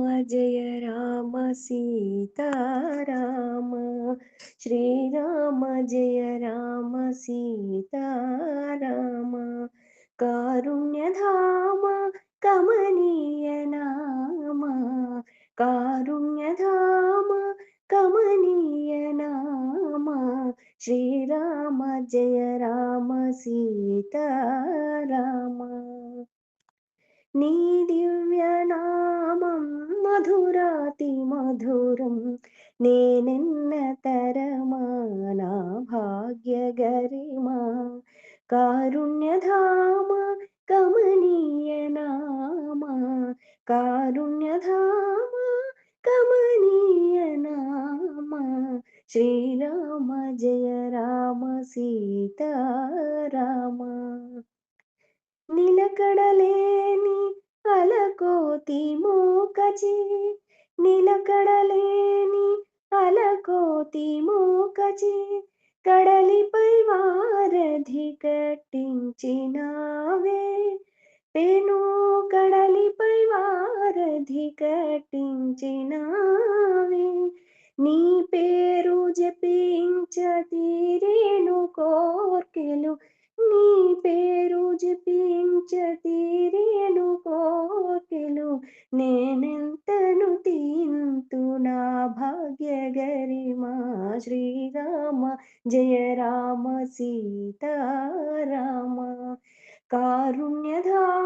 जय राम सीताराम। श्रीराम जय राम सीताराम। कारुण्यधाम कमनीय नाम, कारुण्यधाम कमनीय नाम। श्रीराम जय राम सीताराम। నీ దివ్యనామం మధురాతి మధురం, నేనెన్న తరమా నా భాగ్య గరిమా. కారుణ్యధామ కమనీయ నామ, కారుణ్యధామ కమనీయ నామ. శ్రీరామ జయ రామ సీతారామ। నిలకడలేని అలకోతి మోకచి, నిలకడలేని అలకోతి మోకచి, కడలిపై వారధి కట్టించినావే, పెను కడలిపై వారధి కట్టించినావే। నీ పేరు జపించ తీరేను కోర్కెలు, నీ పేరు జపించ తీరేను కోర్కెలు, నేనెంతను తీంతు నా భాగ్య గరిమా। శ్రీరామ జయ రామ సీతారామ। కారుణ్యధామ